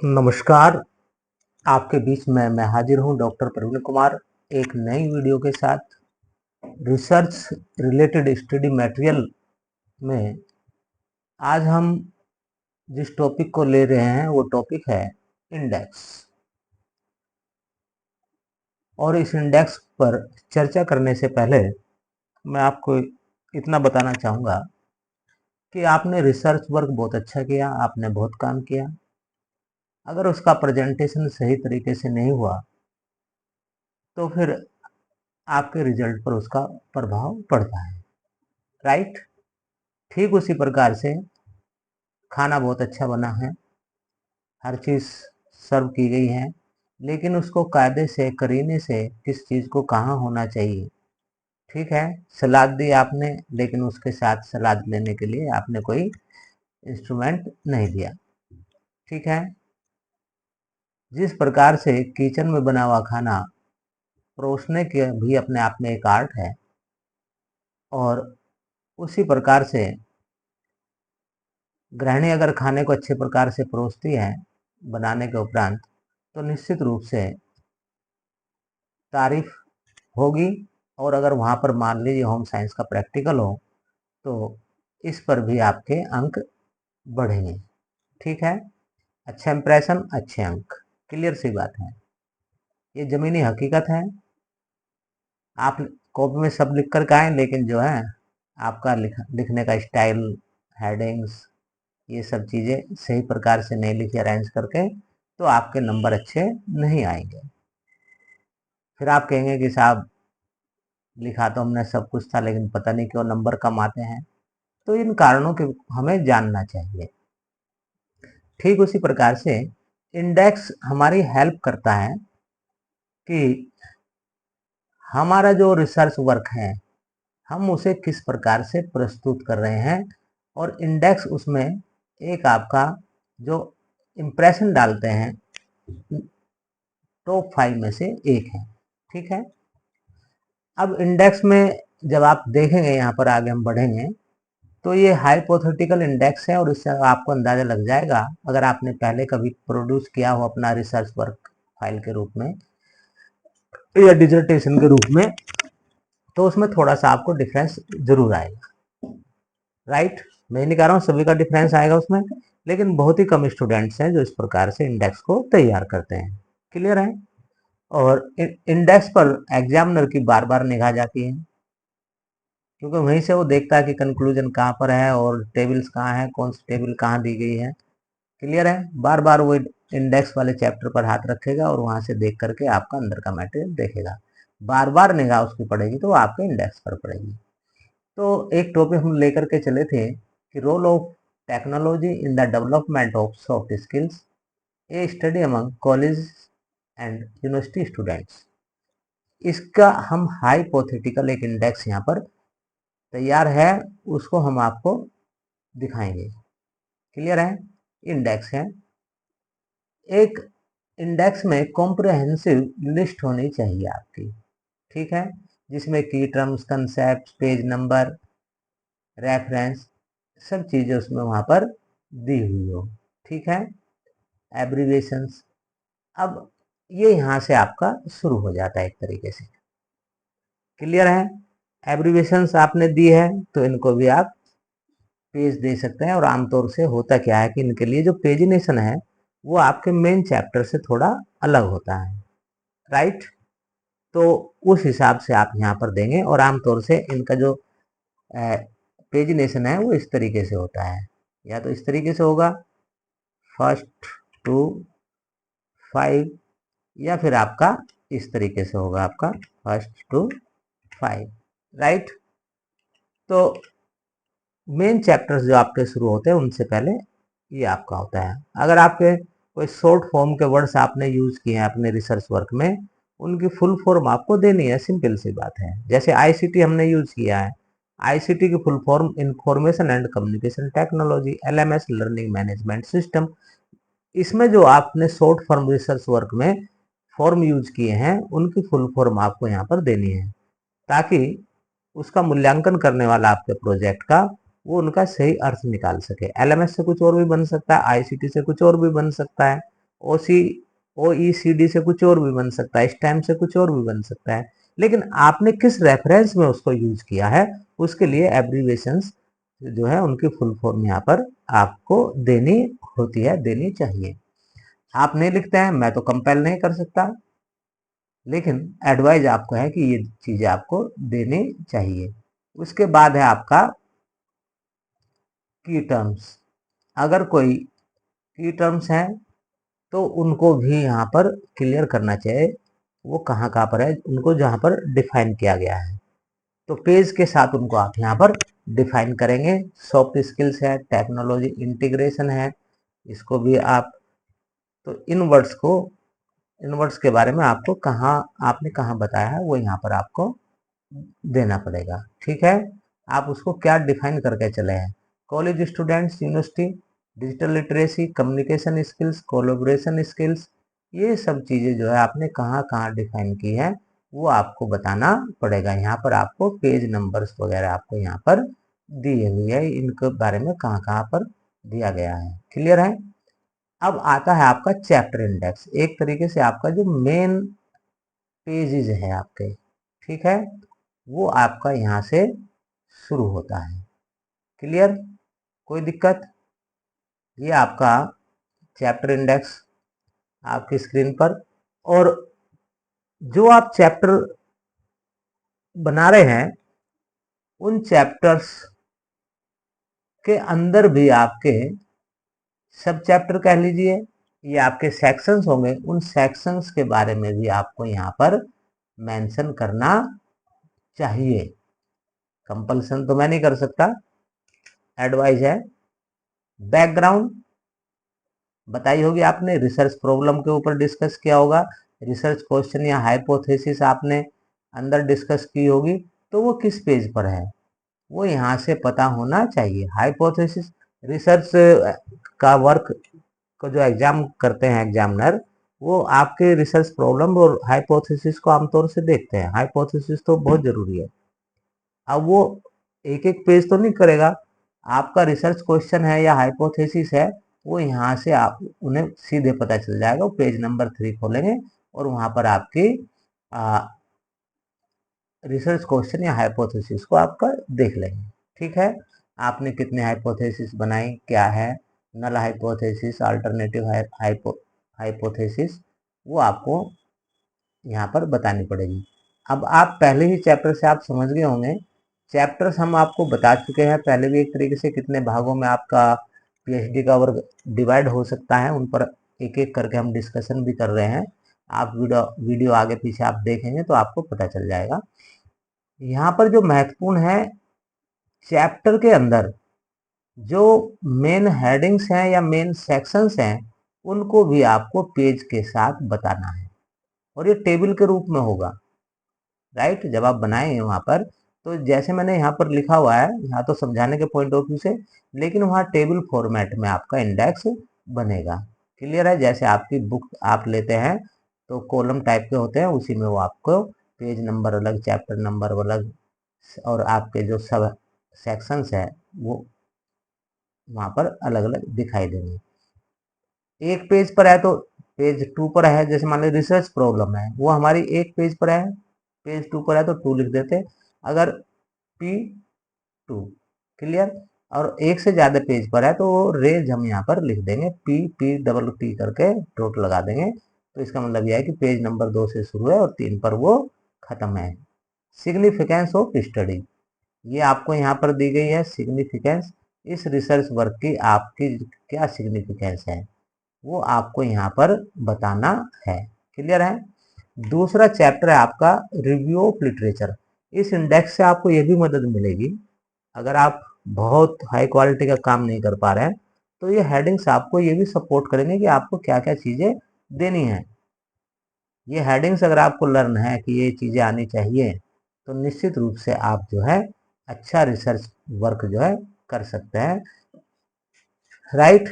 नमस्कार। आपके बीच में मैं हाजिर हूँ डॉक्टर प्रवीण कुमार एक नई वीडियो के साथ। रिसर्च रिलेटेड स्टडी मटेरियल में आज हम जिस टॉपिक को ले रहे हैं वो टॉपिक है इंडेक्स। और इस इंडेक्स पर चर्चा करने से पहले मैं आपको इतना बताना चाहूँगा कि आपने रिसर्च वर्क बहुत अच्छा किया, आपने बहुत काम किया। अगर उसका प्रेजेंटेशन सही तरीके से नहीं हुआ तो फिर आपके रिजल्ट पर उसका प्रभाव पड़ता है, राइट। ठीक उसी प्रकार से खाना बहुत अच्छा बना है, हर चीज़ सर्व की गई है, लेकिन उसको कायदे से करीने से किस चीज़ को कहाँ होना चाहिए। ठीक है, सलाद दी आपने, लेकिन उसके साथ सलाद लेने के लिए आपने कोई इंस्ट्रूमेंट नहीं दिया। ठीक है, जिस प्रकार से किचन में बना हुआ खाना परोसने के भी अपने आप में एक आर्ट है, और उसी प्रकार से गृहिणी अगर खाने को अच्छे प्रकार से परोसती है बनाने के उपरांत, तो निश्चित रूप से तारीफ होगी। और अगर वहाँ पर मान लीजिए होम साइंस का प्रैक्टिकल हो तो इस पर भी आपके अंक बढ़ेंगे। ठीक है, अच्छा इंप्रेशन, अच्छे अंक, क्लियर सी बात है, ये जमीनी हकीकत है। आप कॉपी में सब लिख कर आए, लेकिन जो है आपका लिखने का स्टाइल, हेडिंग्स, ये सब चीज़ें सही प्रकार से नहीं लिखी अरेंज करके, तो आपके नंबर अच्छे नहीं आएंगे। फिर आप कहेंगे कि साहब लिखा तो हमने सब कुछ था, लेकिन पता नहीं क्यों नंबर कम आते हैं। तो इन कारणों के हमें जानना चाहिए। ठीक उसी प्रकार से इंडेक्स हमारी हेल्प करता है कि हमारा जो रिसर्च वर्क है हम उसे किस प्रकार से प्रस्तुत कर रहे हैं, और इंडेक्स उसमें एक आपका जो इम्प्रेशन डालते हैं टॉप 5 में से एक है। ठीक है, अब इंडेक्स में जब आप देखेंगे, यहाँ पर आगे हम बढ़ेंगे, तो ये हाइपोथेटिकल इंडेक्स है, और इससे आपको अंदाजा लग जाएगा अगर आपने पहले कभी प्रोड्यूस किया हो अपना रिसर्च वर्क फाइल के रूप में या डिजर्टेशन के रूप में, तो उसमें थोड़ा सा आपको डिफरेंस जरूर आएगा, राइट। मैं नहीं कह रहा हूँ सभी का डिफरेंस आएगा उसमें, लेकिन बहुत ही कम स्टूडेंट्स हैं जो इस प्रकार से इंडेक्स को तैयार करते हैं। क्लियर है, और इंडेक्स पर एग्जामिनर की बार बार निगाह जाती है, क्योंकि वहीं से वो देखता है कि कंक्लूजन कहाँ पर है और टेबल्स कहाँ है, कौन सी टेबल कहाँ दी गई है। क्लियर है, बार बार वो इंडेक्स वाले चैप्टर पर हाथ रखेगा और वहां से देख करके आपका अंदर का मटेरियल देखेगा। बार बार निगाह उसकी पड़ेगी तो आपके इंडेक्स पर पड़ेगी। तो एक टॉपिक हम लेकर के चले थे कि role of technology in the development of soft skills, a study among college and university students. इसका हम हाइपोथेटिकल एक इंडेक्स यहाँ पर तैयार है, उसको हम आपको दिखाएंगे। क्लियर है, इंडेक्स है एक, इंडेक्स में कॉम्प्रिहेंसिव लिस्ट होनी चाहिए आपकी। ठीक है, जिसमें की terms, concept, page number, reference, सब चीजें उसमें वहां पर दी हुई हो। ठीक है, एब्रीविएशंस। अब ये यहाँ से आपका शुरू हो जाता है एक तरीके से। क्लियर है, एब्रीविएशंस आपने दी है तो इनको भी आप पेज दे सकते हैं। और आमतौर से होता क्या है कि इनके लिए जो पेजिनेशन है वो आपके मेन चैप्टर से थोड़ा अलग होता है, राइट। तो उस हिसाब से आप यहाँ पर देंगे, और आमतौर से इनका जो पेजिनेशन है वो इस तरीके से होता है, या तो इस तरीके से होगा फर्स्ट टू 5, या फिर आपका इस तरीके से होगा आपका फर्स्ट टू 5, राइट। तो मेन चैप्टर्स जो आपके शुरू होते हैं उनसे पहले ये आपका होता है। अगर आपके कोई शॉर्ट फॉर्म के वर्ड्स आपने यूज किए हैं अपने रिसर्च वर्क में, उनकी फुल फॉर्म आपको देनी है, सिंपल सी बात है। जैसे आईसीटी हमने यूज किया है, आईसीटी की full form information and communication technology, LMS learning management system. इसमें जो आपने शॉर्ट फॉर्म रिसर्च वर्क में फॉर्म यूज किए हैं उनकी फुल फॉर्म आपको यहाँ पर देनी है, ताकि उसका मूल्यांकन करने वाला आपके प्रोजेक्ट का वो उनका सही अर्थ निकाल सके। एलएमएस से कुछ और भी बन सकता है, आईसीटी से कुछ और भी बन सकता है, ओसी OECD से कुछ और भी बन सकता है, स्टैम से कुछ और भी बन सकता है, लेकिन आपने किस रेफरेंस में उसको यूज किया है उसके लिए एब्रीविएशंस जो है उनकी फुल फॉर्म यहाँ पर आपको देनी होती है, देनी चाहिए। आप नहीं लिखते हैं, मैं तो कंपेल नहीं कर सकता, लेकिन एडवाइज आपको है कि ये चीजें आपको देनी चाहिए। उसके बाद है आपका की टर्म्स। अगर कोई की टर्म्स हैं तो उनको भी यहाँ पर क्लियर करना चाहिए, वो कहाँ कहाँ पर है, उनको जहाँ पर डिफाइन किया गया है तो पेज के साथ उनको आप यहाँ पर डिफाइन करेंगे। सॉफ्ट स्किल्स है, टेक्नोलॉजी इंटीग्रेशन है, इसको भी आप, तो इन वर्ड्स के बारे में आपको कहाँ, आपने कहाँ बताया है वो यहाँ पर आपको देना पड़ेगा। ठीक है, आप उसको क्या डिफाइन करके चले हैं, college students, university, digital literacy, communication skills, collaboration skills, ये सब चीज़ें जो है आपने कहाँ कहाँ डिफाइन की है वो आपको बताना पड़ेगा। यहाँ पर आपको पेज नंबर्स वगैरह आपको यहाँ पर दिए हुई है, इनके बारे में कहाँ कहाँ पर दिया गया है। क्लियर है। अब आता है आपका चैप्टर इंडेक्स, एक तरीके से आपका जो मेन पेजेज है आपके, ठीक है, वो आपका यहाँ से शुरू होता है। क्लियर, कोई दिक्कत। ये आपका चैप्टर इंडेक्स आपकी स्क्रीन पर, और जो आप चैप्टर बना रहे हैं उन चैप्टर्स के अंदर भी आपके सब चैप्टर कह लीजिए, ये आपके सेक्शंस होंगे, उन सेक्शंस के बारे में भी आपको यहाँ पर मेंशन करना चाहिए। कंपल्सन तो मैं नहीं कर सकता, एडवाइस है। बैकग्राउंड बताई होगी आपने, रिसर्च प्रॉब्लम के ऊपर डिस्कस किया होगा, रिसर्च क्वेश्चन या हाइपोथेसिस आपने अंदर डिस्कस की होगी, तो वो किस पेज पर है वो यहाँ से पता होना चाहिए। हाइपोथेसिस रिसर्च का वर्क को जो एग्जाम करते हैं एग्जामिनर, वो आपके रिसर्च प्रॉब्लम और हाइपोथेसिस को आमतौर से देखते हैं। हाइपोथेसिस तो बहुत जरूरी है। अब वो एक एक पेज तो नहीं करेगा, आपका रिसर्च क्वेश्चन है या हाइपोथेसिस है, वो यहाँ से आप उन्हें सीधे पता चल जाएगा। वो पेज नंबर 3 खोलेंगे और वहां पर आपकी रिसर्च क्वेश्चन या हाइपोथेसिस को आपका देख लेंगे। ठीक है, आपने कितने हाइपोथेसिस बनाई, क्या है नल हाइपोथेसिस, अल्टरनेटिव हाइपोथेसिस, वो आपको यहाँ पर बतानी पड़ेगी। अब आप पहले ही चैप्टर से आप समझ गए होंगे, चैप्टर्स हम आपको बता चुके हैं पहले भी एक तरीके से, कितने भागों में आपका पीएचडी का वर्क डिवाइड हो सकता है, उन पर एक एक करके हम डिस्कशन भी कर रहे हैं। आप वीडियो आगे पीछे आप देखेंगे तो आपको पता चल जाएगा। यहाँ पर जो महत्वपूर्ण है, चैप्टर के अंदर जो मेन हेडिंग्स हैं या मेन सेक्शंस हैं उनको भी आपको पेज के साथ बताना है, और ये टेबल के रूप में होगा। राइट, जब आप बनाएंगे वहां पर, तो जैसे मैंने यहाँ पर लिखा हुआ है, यहाँ तो समझाने के पॉइंट ऑफ व्यू से, लेकिन वहाँ टेबल फॉर्मेट में आपका इंडेक्स बनेगा। क्लियर है, जैसे आपकी बुक आप लेते हैं तो कॉलम टाइप के होते हैं, उसी में वो आपको पेज नंबर अलग, चैप्टर नंबर अलग, और आपके जो सब सेक्शंस है वो वहां पर अलग अलग दिखाई देंगे। एक पेज पर है तो पेज 2 पर है, जैसे मान लीजिए रिसर्च प्रॉब्लम है, वो हमारी एक पेज पर है, पेज 2 पर है तो 2 लिख देते, अगर P2। क्लियर, और एक से ज्यादा पेज पर है तो वो रेंज हम यहाँ पर लिख देंगे, P करके डॉट लगा देंगे, तो इसका मतलब यह है कि पेज नंबर 2 से शुरू है और 3 पर वो खत्म है। सिग्निफिकेंस ऑफ स्टडी, ये आपको यहाँ पर दी गई है सिग्निफिकेंस, इस रिसर्च वर्क की आपकी क्या सिग्निफिकेंस है वो आपको यहाँ पर बताना है। क्लियर है। दूसरा चैप्टर है आपका रिव्यू ऑफ लिटरेचर। इस इंडेक्स से आपको ये भी मदद मिलेगी, अगर आप बहुत हाई क्वालिटी का काम नहीं कर पा रहे हैं तो ये हेडिंग्स आपको ये भी सपोर्ट करेंगे कि आपको क्या क्या चीजें देनी है। ये हेडिंग्स अगर आपको लर्न है कि ये चीजें आनी चाहिए, तो निश्चित रूप से आप जो है अच्छा रिसर्च वर्क जो है कर सकते हैं। राइट,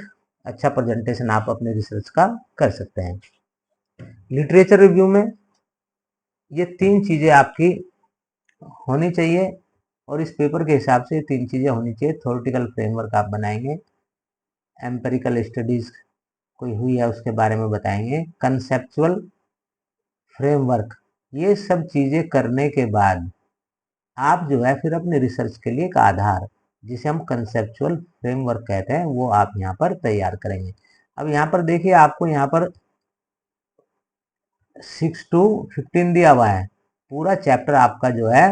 अच्छा प्रेजेंटेशन आप अपने रिसर्च का कर सकते हैं। लिटरेचर रिव्यू में ये 3 चीजें आपकी होनी चाहिए, और इस पेपर के हिसाब से 3 चीजें होनी चाहिए। थ्योरेटिकल फ्रेमवर्क आप बनाएंगे, एम्पेरिकल स्टडीज कोई हुई है उसके बारे में बताएंगे, कंसेप्चुअल फ्रेमवर्क। ये सब चीजें करने के बाद आप जो है फिर अपने रिसर्च के लिए एक आधार, जिसे हम कंसेप्चुअल फ्रेमवर्क कहते हैं, वो आप यहाँ पर तैयार करेंगे। अब यहाँ पर देखिए, आपको यहाँ पर 6 to 15 दिया हुआ है। पूरा चैप्टर आपका जो है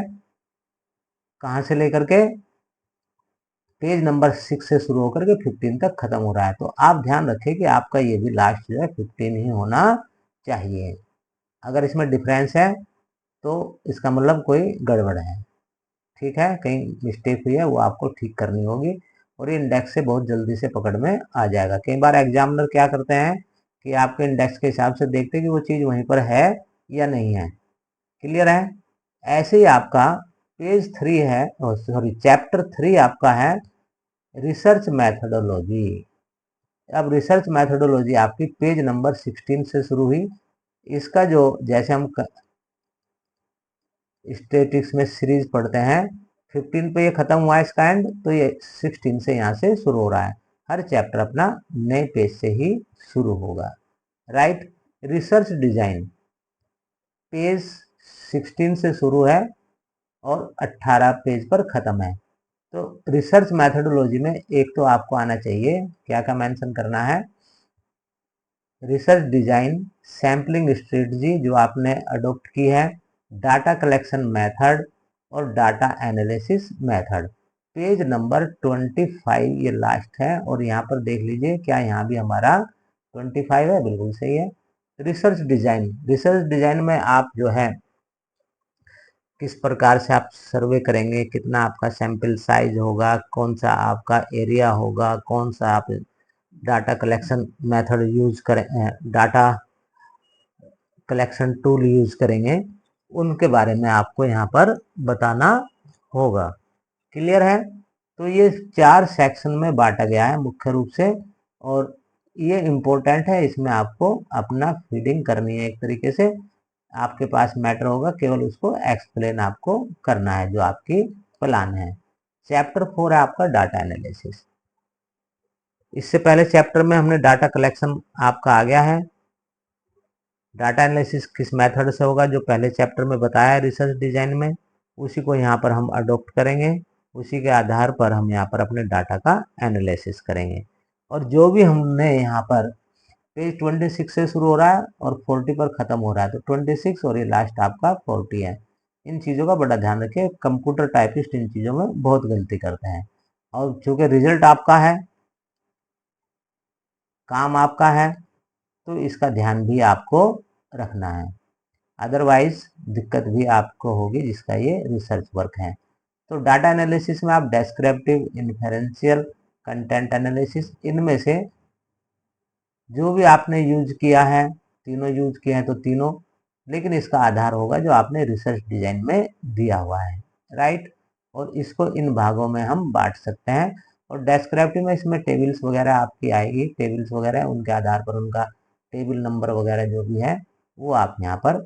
कहाँ से लेकर के पेज नंबर 6 से शुरू होकर के 15 तक खत्म हो रहा है। तो आप ध्यान रखें कि आपका ये भी लास्ट जो है 15 ही होना चाहिए। अगर इसमें डिफरेंस है तो इसका मतलब कोई गड़बड़ है, ठीक है, कहीं मिस्टेक हुई है, वो आपको ठीक करनी होगी। और ये इंडेक्स से बहुत जल्दी से पकड़ में आ जाएगा। कई बार एग्जामिनर क्या करते हैं कि आपके इंडेक्स के हिसाब से देखते हैं कि वो चीज़ वहीं पर है या नहीं है। क्लियर है? ऐसे ही आपका पेज 3 है, सॉरी चैप्टर 3 आपका है रिसर्च मैथडोलॉजी। अब रिसर्च मैथडोलॉजी आपकी पेज नंबर 16 से शुरू हुई। इसका जो जैसे हम स्टेटिक्स में सीरीज पढ़ते हैं, 15 पे ये खत्म हुआ है इसका एंड, तो ये 16 से यहाँ से शुरू हो रहा है। हर चैप्टर अपना नए पेज से ही शुरू होगा। राइट? रिसर्च डिजाइन पेज 16 से शुरू है और 18 पेज पर खत्म है। तो रिसर्च मैथडोलॉजी में एक तो आपको आना चाहिए, क्या क्या मेंशन करना है, रिसर्च डिजाइन, सैम्पलिंग स्ट्रेटजी जो आपने अडोप्ट की है, डाटा कलेक्शन मेथड और data analysis method. Page number 25 ये लास्ट है, और यहाँ पर देख लीजिए क्या यहाँ भी हमारा 25 है, बिल्कुल सही है। रिसर्च डिजाइन, रिसर्च डिजाइन में आप जो है किस प्रकार से आप सर्वे करेंगे, कितना आपका सैंपल साइज होगा, कौन सा आपका एरिया होगा, कौन सा आप डाटा कलेक्शन मेथड यूज करें, डाटा कलेक्शन टूल यूज करेंगे, उनके बारे में आपको यहाँ पर बताना होगा। क्लियर है? तो ये 4 सेक्शन में बांटा गया है मुख्य रूप से, और ये इम्पोर्टेंट है, इसमें आपको अपना फीडिंग करनी है एक तरीके से। आपके पास मैटर होगा, केवल उसको एक्सप्लेन आपको करना है जो आपकी प्लान है। चैप्टर 4 है आपका डाटा एनालिसिस। इससे पहले चैप्टर में हमने डाटा कलेक्शन आपका आ गया है। डाटा एनालिसिस किस मेथड से होगा जो पहले चैप्टर में बताया है रिसर्च डिजाइन में, उसी को यहाँ पर हम अडोप्ट करेंगे। उसी के आधार पर हम यहाँ पर अपने डाटा का एनालिसिस करेंगे। और जो भी हमने यहाँ पर पेज 26 से शुरू हो रहा है और 40 पर खत्म हो रहा है, तो 26 और ये लास्ट आपका 40 है। इन चीज़ों का बड़ा ध्यान रखिए, कंप्यूटर टाइपिस्ट इन चीज़ों में बहुत गलती करते हैं। और चूंकि रिजल्ट आपका है, काम आपका है, तो इसका ध्यान भी आपको रखना है, अदरवाइज दिक्कत भी आपको होगी, जिसका ये रिसर्च वर्क है। तो डाटा एनालिसिस में आप डेस्क्रिप्टिव, इन्फेरेंशियल, कंटेंट एनालिसिस, इनमें से जो भी आपने यूज किया है, तीनों यूज किए हैं तो तीनों, लेकिन इसका आधार होगा जो आपने रिसर्च डिजाइन में दिया हुआ है। राइट? और इसको इन भागों में हम बांट सकते हैं। और डेस्क्रिप्टिव में इसमें टेबल्स वगैरह आपकी आएगी, टेबल्स वगैरह उनके आधार पर उनका टेबल नंबर वगैरह जो भी है वो आप यहाँ पर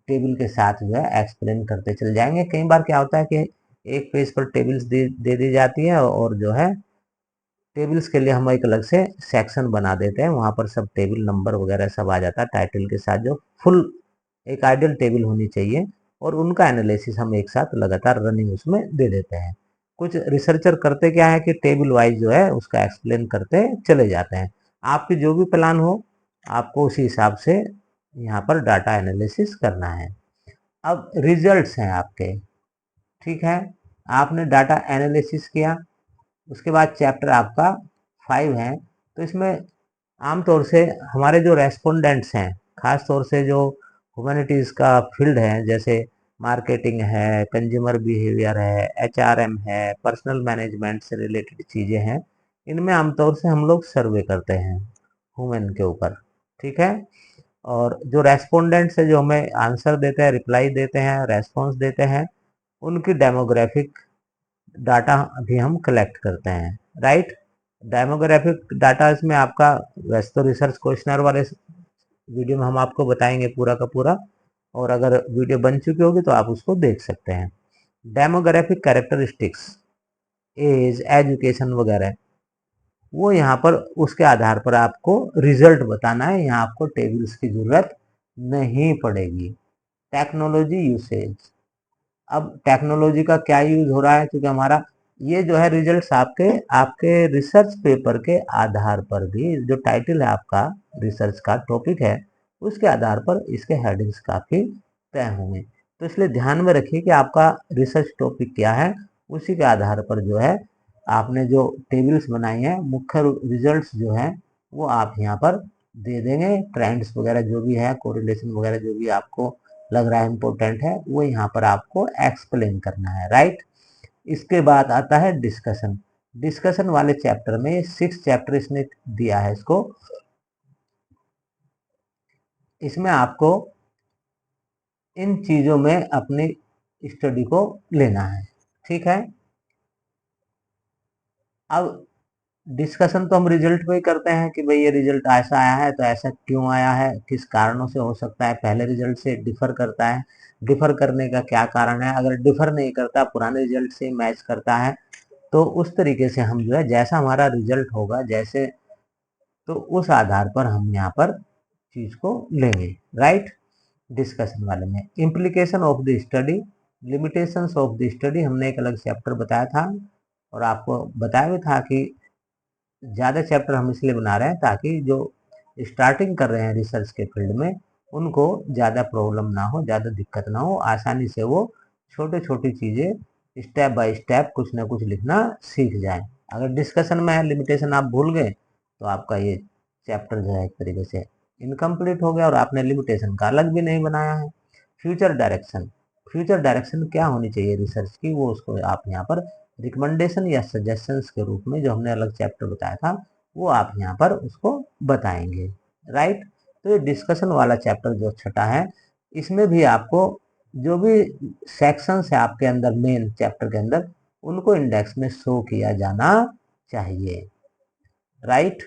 टेबल के साथ जो है एक्सप्लेन करते चल जाएंगे। कई बार क्या होता है कि एक पेज पर टेबल्स दे दी जाती है, और जो है टेबल्स के लिए हम एक अलग से सेक्शन बना देते हैं, वहाँ पर सब टेबल नंबर वगैरह सब आ जाता है टाइटल के साथ, जो फुल एक आइडियल टेबल होनी चाहिए, और उनका एनालिसिस हम एक साथ लगातार रनिंग उसमें दे देते हैं। कुछ रिसर्चर करते क्या है कि टेबल वाइज जो है उसका एक्सप्लेन करते चले जाते हैं। आपकी जो भी प्लान हो, आपको उसी हिसाब से यहाँ पर डाटा एनालिसिस करना है। अब रिजल्ट्स हैं आपके, ठीक है, आपने डाटा एनालिसिस किया, उसके बाद चैप्टर आपका 5 है। तो इसमें आमतौर से हमारे जो रेस्पोंडेंट्स हैं, खास तौर से जो ह्यूमैनिटीज़ का फील्ड है, जैसे मार्केटिंग है, कंज्यूमर बिहेवियर है, एचआरएम है, पर्सनल मैनेजमेंट से रिलेटेड चीज़ें हैं, इनमें आमतौर से हम लोग सर्वे करते हैं ह्यूमन के ऊपर, ठीक है। और जो रेस्पोंडेंट्स है, जो हमें आंसर देते हैं, रिप्लाई देते हैं, रेस्पॉन्स देते हैं, उनकी डेमोग्राफिक डाटा भी हम कलेक्ट करते हैं। राइट? डेमोग्राफिक डाटा इसमें आपका, वैसे तो रिसर्च क्वेश्चनर वाले वीडियो में हम आपको बताएंगे पूरा का पूरा, और अगर वीडियो बन चुकी होगी तो आप उसको देख सकते हैं। डेमोग्राफिक कैरेक्टरिस्टिक्स, एज, एजुकेशन वगैरह, वो यहाँ पर उसके आधार पर आपको रिजल्ट बताना है। यहाँ आपको टेबल्स की जरूरत नहीं पड़ेगी। टेक्नोलॉजी यूसेज, अब टेक्नोलॉजी का क्या यूज हो रहा है, क्योंकि हमारा ये जो है रिजल्ट्स आपके आपके रिसर्च पेपर के आधार पर भी, जो टाइटल है आपका रिसर्च का टॉपिक है उसके आधार पर इसके हेडिंग्स काफी तय होंगे। तो इसलिए ध्यान में रखिए कि आपका रिसर्च टॉपिक क्या है, उसी के आधार पर जो है आपने जो टेबल्स बनाई हैं, मुख्य रिजल्ट्स जो है वो आप यहाँ पर दे देंगे। ट्रेंड्स वगैरह जो भी है, कोरिलेशन वगैरह जो भी आपको लग रहा है इम्पोर्टेंट है, वो यहाँ पर आपको एक्सप्लेन करना है, राइट। इसके बाद आता है डिस्कशन। डिस्कशन वाले चैप्टर में 6 चैप्टर इसने दिया है इसको, इसमें आपको इन चीजों में अपनी स्टडी को लेना है, ठीक है। अब डिस्कशन तो हम रिजल्ट पे ही करते हैं कि भाई ये रिजल्ट ऐसा आया है तो ऐसा क्यों आया है, किस कारणों से हो सकता है, पहले रिजल्ट से डिफर करता है, डिफर करने का क्या कारण है, अगर डिफर नहीं करता पुराने रिजल्ट से मैच करता है तो उस तरीके से हम जो है जैसा हमारा रिजल्ट होगा जैसे, तो उस आधार पर हम यहाँ पर चीज को लेंगे, राइट। डिस्कशन वाले में implication of the study, limitations of the study हमने एक अलग चैप्टर बताया था, और आपको बताया भी था कि ज़्यादा चैप्टर हम इसलिए बना रहे हैं ताकि जो स्टार्टिंग कर रहे हैं रिसर्च के फील्ड में उनको ज़्यादा प्रॉब्लम ना हो, ज़्यादा दिक्कत ना हो, आसानी से वो छोटे छोटी चीज़ें स्टेप बाय स्टेप कुछ ना कुछ लिखना सीख जाए। अगर डिस्कशन में लिमिटेशन आप भूल गए तो आपका ये चैप्टर जो है एक तरीके से इनकम्प्लीट हो गया और आपने लिमिटेशन का अलग भी नहीं बनाया है। फ्यूचर डायरेक्शन, फ्यूचर डायरेक्शन क्या होनी चाहिए रिसर्च की, वो उसको आप यहाँ पर रिकमेंडेशन या सजेशंस के रूप में जो हमने अलग चैप्टर बताया था वो आप यहाँ पर उसको बताएंगे, राइट। तो ये डिस्कशन वाला चैप्टर जो छठा है, इसमें भी आपको जो भी सेक्शंस है आपके अंदर मेन चैप्टर के अंदर उनको इंडेक्स में शो किया जाना चाहिए, राइट।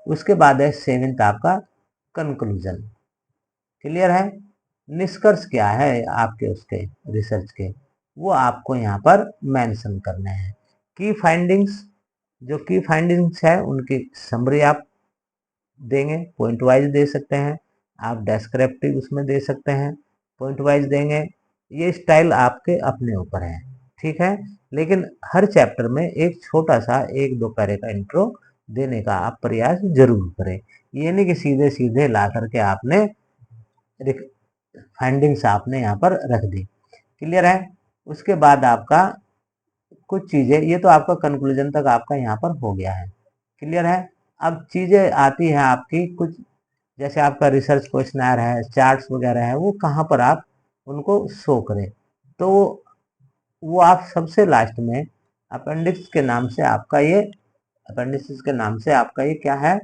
उसके बाद है सेवेंथ आपका कंक्लूजन, क्लियर है। निष्कर्ष क्या है आपके उसके रिसर्च के, वो आपको यहाँ पर मेंशन करने हैं। की फाइंडिंग्स, जो की फाइंडिंग्स है उनकी समरी आप देंगे, पॉइंट वाइज दे सकते हैं, आप डेस्क्रिप्टिव उसमें दे सकते हैं, पॉइंट वाइज देंगे, ये स्टाइल आपके अपने ऊपर है, ठीक है। लेकिन हर चैप्टर में एक छोटा सा 1-2 पैरे का इंट्रो देने का आप प्रयास जरूर करें। ये नहीं कि सीधे सीधे ला करके आपने फाइंडिंग्स आपने यहाँ पर रख दी, क्लियर है। उसके बाद आपका कुछ चीजें, ये तो आपका कंक्लूजन तक आपका यहाँ पर हो गया है, क्लियर है। अब चीजें आती हैं आपकी कुछ, जैसे आपका रिसर्च क्वेश्चनर है, चार्ट्स वगैरह है, वो कहाँ पर आप उनको शो करें, तो वो आप सबसे लास्ट में अपेंडिक्स के नाम से आपका ये, अपेंडिक्स के नाम से आपका ये क्या है,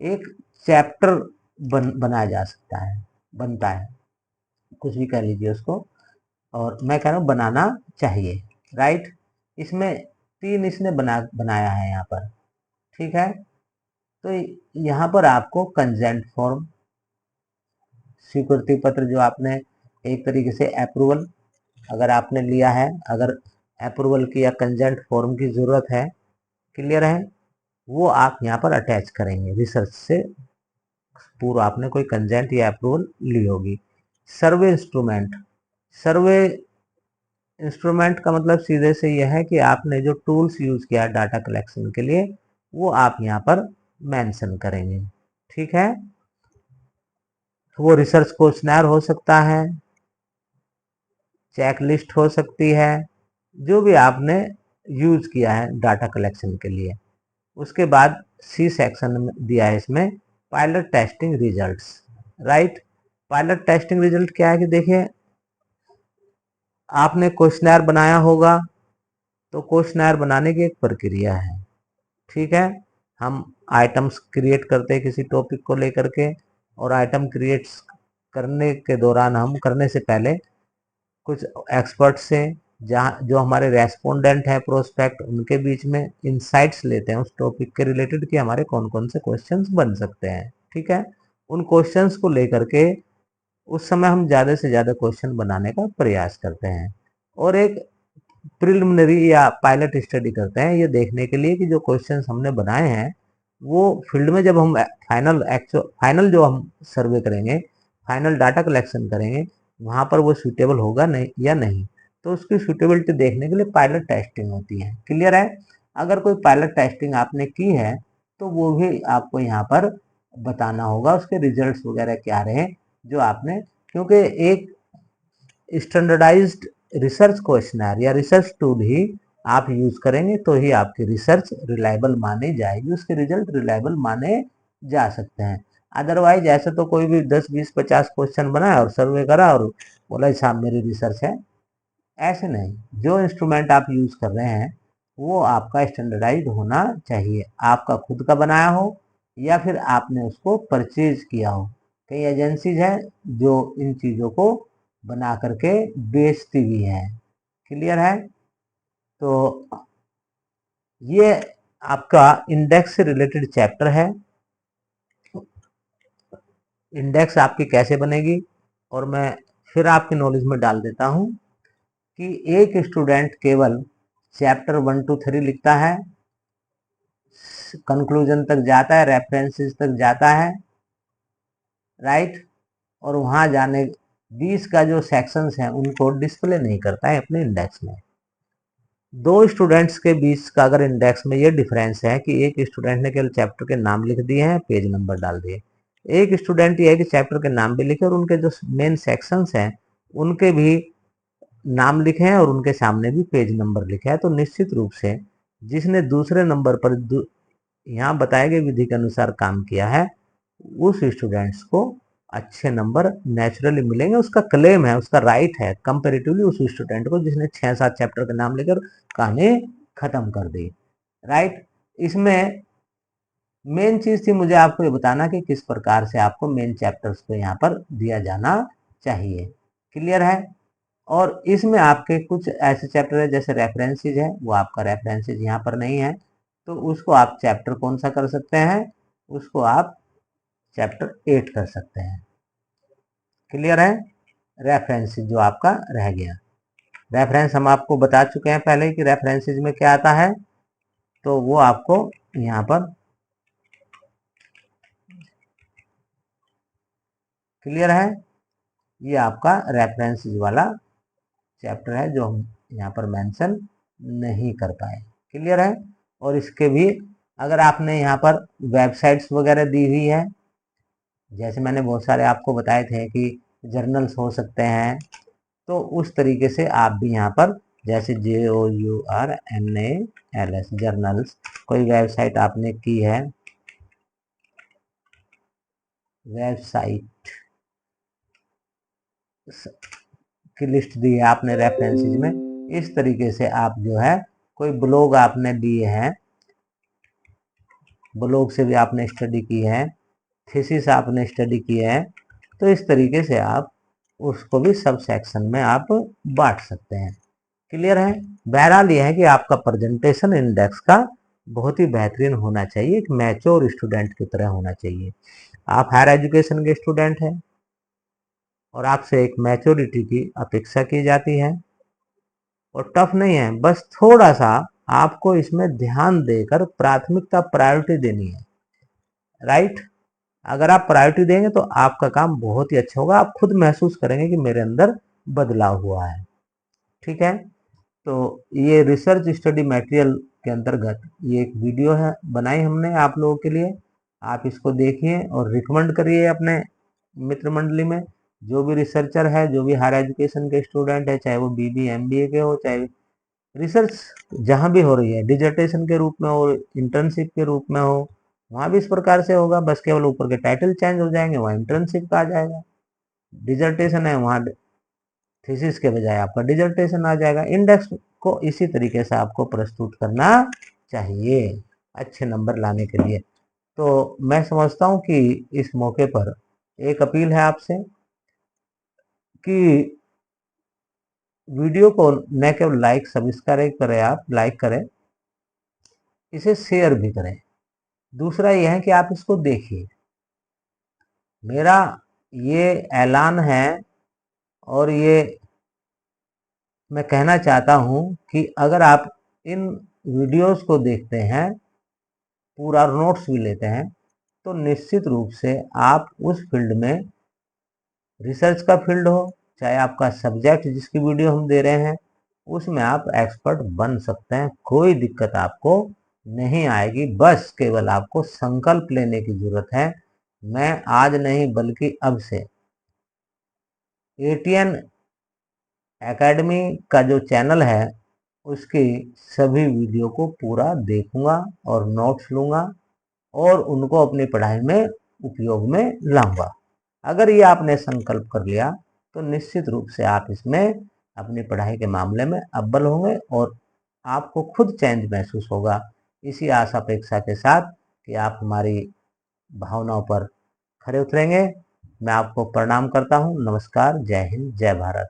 एक चैप्टर बनाया जा सकता है, बनता है, कुछ भी कह लीजिए उसको, और मैं कह रहा हूँ बनाना चाहिए, राइट। इसमें 3 इसने बनाया है यहाँ पर, ठीक है। तो यहाँ पर आपको कंसेंट फॉर्म, स्वीकृति पत्र, जो आपने एक तरीके से अप्रूवल अगर आपने लिया है, अगर अप्रूवल की या कंसेंट फॉर्म की जरूरत है, क्लियर है, वो आप यहाँ पर अटैच करेंगे। रिसर्च से पूर्व आपने कोई कंसेंट या अप्रूवल ली होगी। सर्वे इंस्ट्रूमेंट, सर्वे इंस्ट्रूमेंट का मतलब सीधे से यह है कि आपने जो टूल्स यूज किया डाटा कलेक्शन के लिए वो आप यहाँ पर मेंशन करेंगे, ठीक है। तो वो रिसर्च क्वेश्चनर हो सकता है, चेकलिस्ट हो सकती है, जो भी आपने यूज किया है डाटा कलेक्शन के लिए। उसके बाद सी सेक्शन में दिया है इसमें pilot testing results, right. Pilot testing result क्या है कि देखिए आपने क्वेश्चनर बनाया होगा, तो क्वेश्चनर बनाने की एक प्रक्रिया है, ठीक है। हम आइटम्स क्रिएट करते हैं किसी टॉपिक को लेकर के, और आइटम क्रिएट करने के दौरान हम करने से पहले कुछ एक्सपर्ट से, जहाँ जो हमारे रेस्पोंडेंट हैं प्रोस्पेक्ट, उनके बीच में इंसाइट्स लेते हैं उस टॉपिक के रिलेटेड कि हमारे कौन कौन से क्वेश्चंस बन सकते हैं, ठीक है। उन क्वेश्चंस को लेकर के उस समय हम ज़्यादा से ज़्यादा क्वेश्चन बनाने का प्रयास करते हैं, और एक प्रिलिमिनरी या पायलट स्टडी करते हैं, ये देखने के लिए कि जो क्वेश्चंस हमने बनाए हैं वो फील्ड में जब हम फाइनल जो हम सर्वे करेंगे, फाइनल डाटा कलेक्शन करेंगे, वहाँ पर वो सूटेबल होगा नहीं या नहीं। तो उसकी सूटेबिलिटी देखने के लिए पायलट टेस्टिंग होती है। क्लियर है? अगर कोई पायलट टेस्टिंग आपने की है तो वो भी आपको यहाँ पर बताना होगा, उसके रिजल्ट्स वगैरह क्या रहे जो आपने, क्योंकि एक स्टैंडर्डाइज्ड रिसर्च क्वेश्चनर या रिसर्च टूल ही आप यूज करेंगे तो ही आपकी रिसर्च रिलायबल मानी जाएगी, उसके रिजल्ट रिलायबल माने जा सकते हैं। अदरवाइज ऐसे तो कोई भी 10 20 50 क्वेश्चन बनाया और सर्वे करा और बोला साहब मेरी रिसर्च है, ऐसे नहीं। जो इंस्ट्रूमेंट आप यूज कर रहे हैं वो आपका स्टैंडर्डाइज होना चाहिए, आपका खुद का बनाया हो या फिर आपने उसको परचेज किया हो। कई एजेंसीज हैं जो इन चीजों को बना करके बेचती भी है। क्लियर है? तो ये आपका इंडेक्स से रिलेटेड चैप्टर है। इंडेक्स आपकी कैसे बनेगी, और मैं फिर आपकी नॉलेज में डाल देता हूं कि एक स्टूडेंट केवल चैप्टर 1 to 3 लिखता है, कंक्लूजन तक जाता है, रेफरेंसेस तक जाता है, राइट, और वहां जाने 20 का जो सेक्शंस हैं उनको डिस्प्ले नहीं करता है अपने इंडेक्स में। दो स्टूडेंट्स के बीच का अगर इंडेक्स में ये डिफरेंस है कि एक स्टूडेंट ने केवल चैप्टर के नाम लिख दिए हैं, पेज नंबर डाल दिए, एक स्टूडेंट ये है कि चैप्टर के नाम भी लिखे और उनके जो मेन सेक्शंस हैं उनके भी नाम लिखे हैं और उनके सामने भी पेज नंबर लिखा है, तो निश्चित रूप से जिसने दूसरे नंबर पर यहाँ बताए गए विधि के अनुसार काम किया है उस स्टूडेंट्स को अच्छे नंबर नेचुरली मिलेंगे। उसका क्लेम है, उसका राइट है कंपेरेटिवली उस स्टूडेंट को जिसने 6-7 चैप्टर के नाम लेकर कहानी खत्म कर दी, राइट। इसमें मेन चीज थी मुझे आपको ये बताना कि किस प्रकार से आपको मेन चैप्टर्स को यहाँ पर दिया जाना चाहिए। क्लियर है? और इसमें आपके कुछ ऐसे चैप्टर है जैसे रेफरेंसेज है, वो आपका रेफरेंसेज यहाँ पर नहीं है, तो उसको आप चैप्टर कौन सा कर सकते हैं, उसको आप चैप्टर 8 कर सकते हैं। क्लियर है? रेफरेंसेज जो आपका रह गया, रेफरेंस हम आपको बता चुके हैं पहले कि रेफरेंसेज में क्या आता है, तो वो आपको यहाँ पर क्लियर है। ये आपका रेफरेंसेज वाला चैप्टर है जो हम यहाँ पर मेंशन नहीं कर पाए। क्लियर है? और इसके भी अगर आपने यहाँ पर वेबसाइट्स वगैरह दी हुई है, जैसे मैंने बहुत सारे आपको बताए थे कि जर्नल्स हो सकते हैं, तो उस तरीके से आप भी यहाँ पर जैसे JOURNALS जर्नल्स, कोई वेबसाइट आपने की है, वेबसाइट की लिस्ट दी है आपने रेफरेंसेज में, इस तरीके से आप जो है कोई ब्लॉग आपने दिए हैं, ब्लॉग से भी आपने स्टडी की है, थीसिस आपने स्टडी की है, तो इस तरीके से आप उसको भी सब सेक्शन में आप बांट सकते हैं। क्लियर है? बहरहाल यह है कि आपका प्रेजेंटेशन इंडेक्स का बहुत ही बेहतरीन होना चाहिए, एक मैच्योर स्टूडेंट की तरह होना चाहिए। आप हायर एजुकेशन के स्टूडेंट हैं और आपसे एक मैच्योरिटी की अपेक्षा की जाती है, और टफ नहीं है, बस थोड़ा सा आपको इसमें ध्यान देकर प्राथमिकता प्रायोरिटी देनी है, राइट। अगर आप प्रायोरिटी देंगे तो आपका काम बहुत ही अच्छा होगा, आप खुद महसूस करेंगे कि मेरे अंदर बदलाव हुआ है। ठीक है? तो ये रिसर्च स्टडी मटेरियल के अंतर्गत ये एक वीडियो है बनाई हमने आप लोगों के लिए, आप इसको देखिए और रिकमेंड करिए अपने मित्र मंडली में। जो भी रिसर्चर है, जो भी हायर एजुकेशन के स्टूडेंट है, चाहे वो BBA MBA के हो, चाहे रिसर्च जहाँ भी हो रही है, डिजर्टेशन के रूप में हो, इंटर्नशिप के रूप में हो, वहाँ भी इस प्रकार से होगा, बस केवल ऊपर के टाइटल चेंज हो जाएंगे, वहाँ इंटर्नशिप का आ जाएगा। डिजर्टेशन है वहाँ थीसिस के बजाय आपका डिजर्टेशन आ जाएगा। इंडेक्स को इसी तरीके से आपको प्रस्तुत करना चाहिए अच्छे नंबर लाने के लिए। तो मैं समझता हूँ कि इस मौके पर एक अपील है आपसे कि वीडियो को न केवल लाइक सब्सक्राइब करें, आप लाइक करें, इसे शेयर भी करें। दूसरा यह है कि आप इसको देखिए। मेरा ये ऐलान है और ये मैं कहना चाहता हूं कि अगर आप इन वीडियोस को देखते हैं, पूरा नोट्स भी लेते हैं, तो निश्चित रूप से आप उस फील्ड में, रिसर्च का फील्ड हो चाहे आपका सब्जेक्ट जिसकी वीडियो हम दे रहे हैं, उसमें आप एक्सपर्ट बन सकते हैं। कोई दिक्कत आपको नहीं आएगी, बस केवल आपको संकल्प लेने की जरूरत है। मैं आज नहीं बल्कि अब से एटीएन एकेडमी का जो चैनल है उसकी सभी वीडियो को पूरा देखूंगा और नोट्स लूंगा और उनको अपनी पढ़ाई में उपयोग में लाऊंगा। अगर ये आपने संकल्प कर लिया तो निश्चित रूप से आप इसमें अपनी पढ़ाई के मामले में अव्वल होंगे और आपको खुद चेंज महसूस होगा। इसी आशा अपेक्षा के साथ कि आप हमारी भावनाओं पर खरे उतरेंगे, मैं आपको प्रणाम करता हूँ। नमस्कार, जय हिंद, जय भारत।